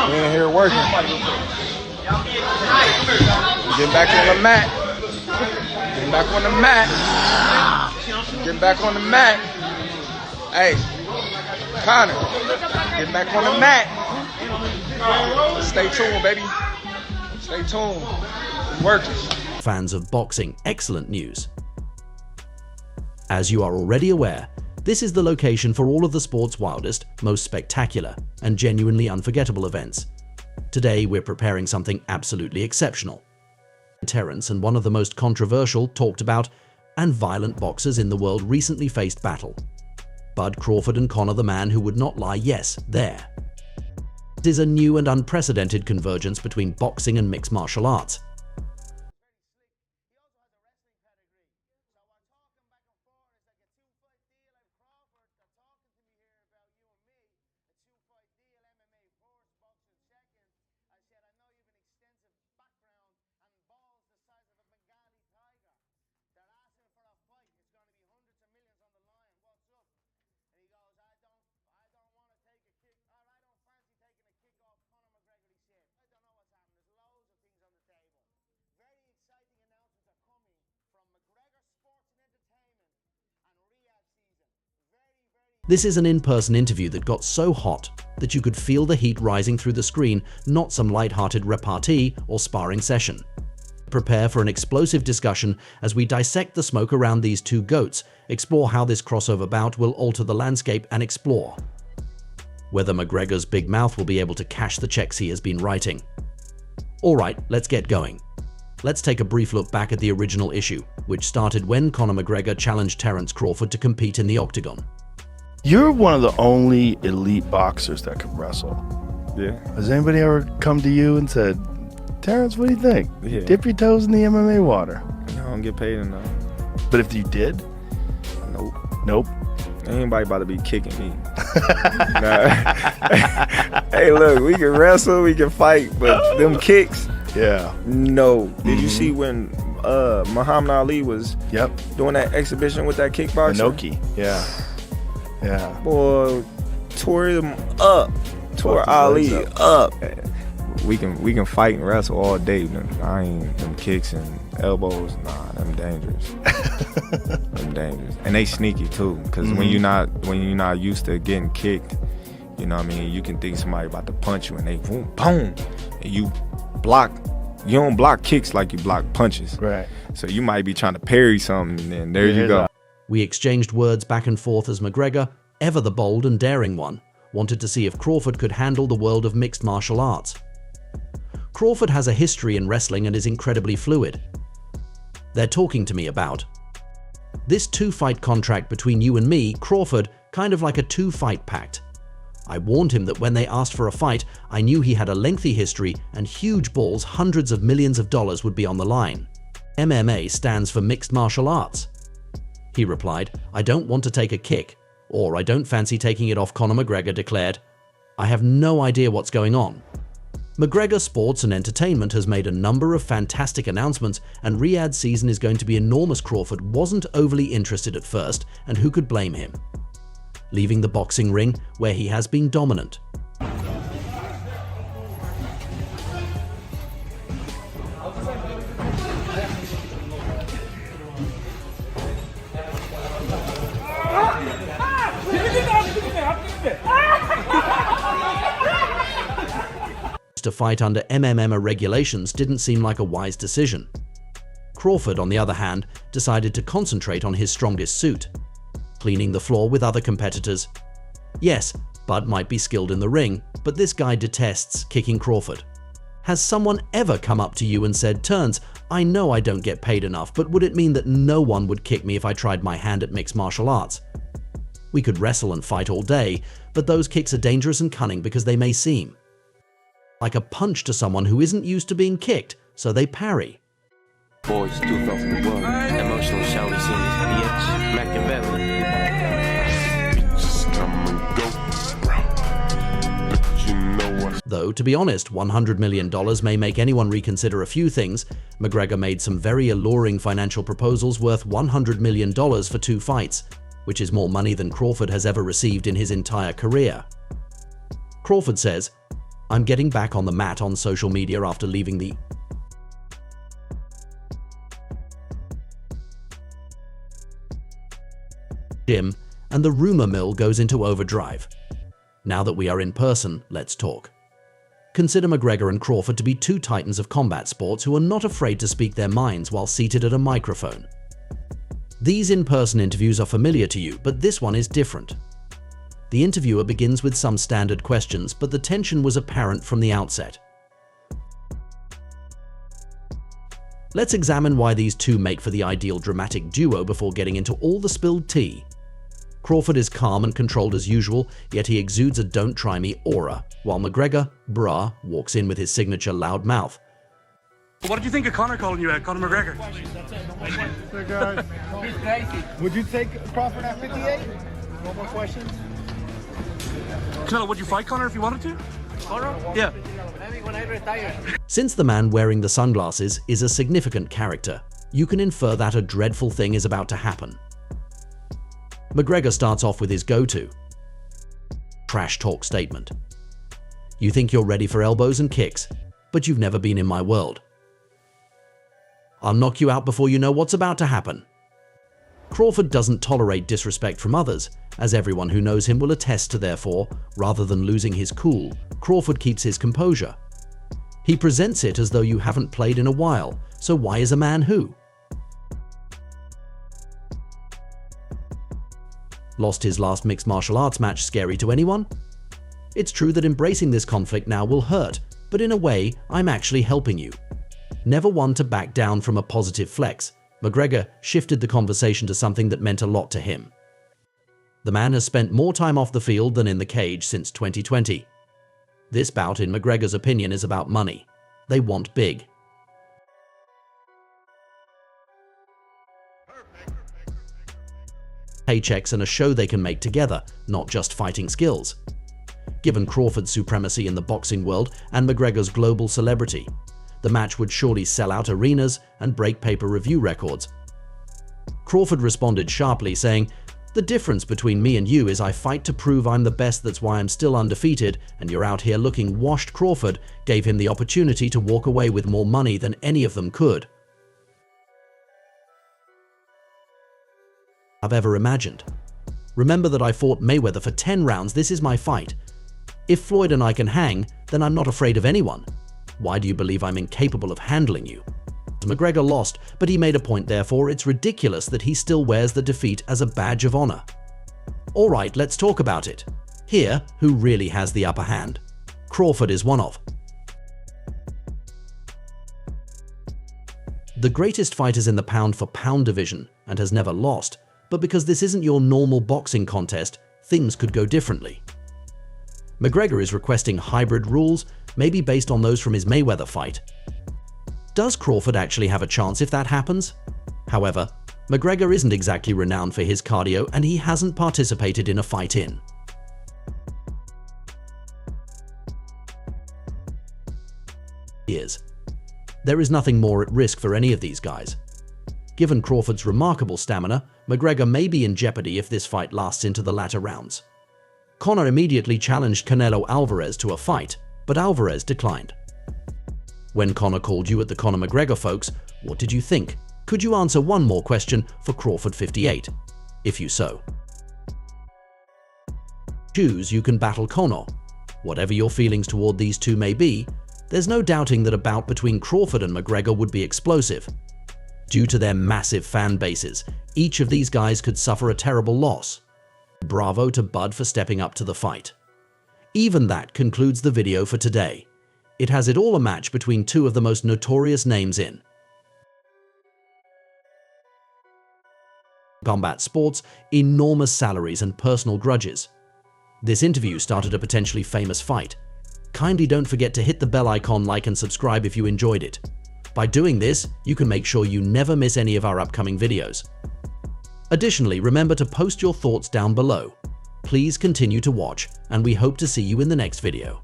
We in here working. Getting back on the mat. Getting back on the mat. Getting back on the mat. Hey, Conor, getting back on the mat. Stay tuned, baby. Stay tuned. We're working. Fans of boxing, excellent news. As you are already aware, this is the location for all of the sport's wildest, most spectacular, and genuinely unforgettable events. Today, we're preparing something absolutely exceptional. Terence and one of the most controversial, talked about, and violent boxers in the world recently faced battle. Bud Crawford and Conor the man who would not lie, yes, there. It is a new and unprecedented convergence between boxing and mixed martial arts. This is an in-person interview that got so hot that you could feel the heat rising through the screen, not some light-hearted repartee or sparring session. Prepare for an explosive discussion as we dissect the smoke around these two GOATs, explore how this crossover bout will alter the landscape, and explore whether McGregor's big mouth will be able to cash the checks he has been writing. Alright, let's get going. Let's take a brief look back at the original issue, which started when Conor McGregor challenged Terence Crawford to compete in the octagon. You're one of the only elite boxers that can wrestle. Yeah. Has anybody ever come to you and said, Terence, what do you think? Yeah. Dip your toes in the MMA water. I don't get paid enough. But if you did? Nope. Nope. Ain't anybody about to be kicking me. Nah. Hey, look, we can wrestle, we can fight, but them kicks, Yeah. no. Did you see when Muhammad Ali was doing that exhibition with that kickboxer? Inoki. Yeah. Yeah. Boy, tore him up. Tore Ali up. We can fight and wrestle all day. I ain't them kicks and elbows. Nah, them dangerous. Them dangerous, and they sneaky too. Cause when you're not used to getting kicked, you know what I mean. You can think somebody about to punch you, and they boom, boom, and you block. You don't block kicks like you block punches. Right. So you might be trying to parry something, and then there you go. We exchanged words back and forth as McGregor, ever the bold and daring one, wanted to see if Crawford could handle the world of mixed martial arts. Crawford has a history in wrestling and is incredibly fluid. They're talking to me about this two-fight contract between you and me, Crawford, kind of like a two-fight pact. I warned him that when they asked for a fight, I knew he had a lengthy history and huge balls, hundreds of millions of dollars would be on the line. MMA stands for mixed martial arts. He replied, I don't want to take a kick, or I don't fancy taking it off. Conor McGregor declared, I have no idea what's going on. McGregor Sports and Entertainment has made a number of fantastic announcements, and Riyadh's season is going to be enormous. Crawford wasn't overly interested at first, and who could blame him? Leaving the boxing ring, where he has been dominant. To fight under MMA regulations didn't seem like a wise decision. Crawford, on the other hand, decided to concentrate on his strongest suit, cleaning the floor with other competitors. Yes, Bud might be skilled in the ring, but this guy detests kicking Crawford. Has someone ever come up to you and said, Terence, I know I don't get paid enough, but would it mean that no one would kick me if I tried my hand at mixed martial arts? We could wrestle and fight all day, but those kicks are dangerous and cunning because they may seem like a punch to someone who isn't used to being kicked, so they parry. Boys do felt from the world. Emotional, shall we see this bitch? Machiavelli. Though, to be honest, $100 million may make anyone reconsider a few things. McGregor made some very alluring financial proposals worth $100 million for 2 fights, which is more money than Crawford has ever received in his entire career. Crawford says, I'm getting back on the mat on social media after leaving the gym, and the rumor mill goes into overdrive. Now that we are in person, let's talk. Consider McGregor and Crawford to be two titans of combat sports who are not afraid to speak their minds while seated at a microphone. These in-person interviews are familiar to you, but this one is different. The interviewer begins with some standard questions, but the tension was apparent from the outset. Let's examine why these two make for the ideal dramatic duo before getting into all the spilled tea. Crawford is calm and controlled as usual, yet he exudes a "don't try me" aura, while McGregor, brah, walks in with his signature loud mouth. What did you think of Conor calling you out, Conor McGregor? Would you take Crawford at 58? One more question. Canelo, would you fight Conor if you wanted to? Conor? Yeah. Maybe when I retire. Since the man wearing the sunglasses is a significant character, you can infer that a dreadful thing is about to happen. McGregor starts off with his go-to trash talk statement. You think you're ready for elbows and kicks, but you've never been in my world. I'll knock you out before you know what's about to happen. Crawford doesn't tolerate disrespect from others, as everyone who knows him will attest to. Therefore, rather than losing his cool, Crawford keeps his composure. He presents it as though you haven't played in a while, so why is a man who lost his last mixed martial arts match scary to anyone? It's true that embracing this conflict now will hurt, but in a way, I'm actually helping you. Never one to back down from a positive flex, McGregor shifted the conversation to something that meant a lot to him. The man has spent more time off the field than in the cage since 2020. This bout, in McGregor's opinion, is about money. They want big. Paychecks and a show they can make together, not just fighting skills. Given Crawford's supremacy in the boxing world and McGregor's global celebrity, the match would surely sell out arenas and break pay-per-view records. Crawford responded sharply, saying, "The difference between me and you is I fight to prove I'm the best, that's why I'm still undefeated, and you're out here looking washed." Crawford gave him the opportunity to walk away with more money than any of them could I've ever imagined. Remember that I fought Mayweather for 10 rounds, this is my fight. If Floyd and I can hang, then I'm not afraid of anyone. Why do you believe I'm incapable of handling you? McGregor lost, but he made a point, therefore it's ridiculous that he still wears the defeat as a badge of honor. Alright, let's talk about it. Here, who really has the upper hand? Crawford is one of the greatest fighters in the pound-for-pound division and has never lost. But because this isn't your normal boxing contest, things could go differently. McGregor is requesting hybrid rules, maybe based on those from his Mayweather fight. Does Crawford actually have a chance if that happens? However, McGregor isn't exactly renowned for his cardio, and he hasn't participated in a fight in years. There is nothing more at risk for any of these guys. Given Crawford's remarkable stamina, McGregor may be in jeopardy if this fight lasts into the latter rounds. Conor immediately challenged Canelo Alvarez to a fight, but Alvarez declined. When Conor called you at the Conor McGregor folks, what did you think? Could you answer one more question for Crawford 58? If you so choose, you can battle Conor. Whatever your feelings toward these two may be, there's no doubting that a bout between Crawford and McGregor would be explosive. Due to their massive fan bases, each of these guys could suffer a terrible loss. Bravo to Bud for stepping up to the fight. Even that concludes the video for today. It has it all, a match between two of the most notorious names in combat sports, enormous salaries and personal grudges. This interview started a potentially famous fight. Kindly don't forget to hit the bell icon, like and subscribe if you enjoyed it. By doing this, you can make sure you never miss any of our upcoming videos. Additionally, remember to post your thoughts down below. Please continue to watch, and we hope to see you in the next video.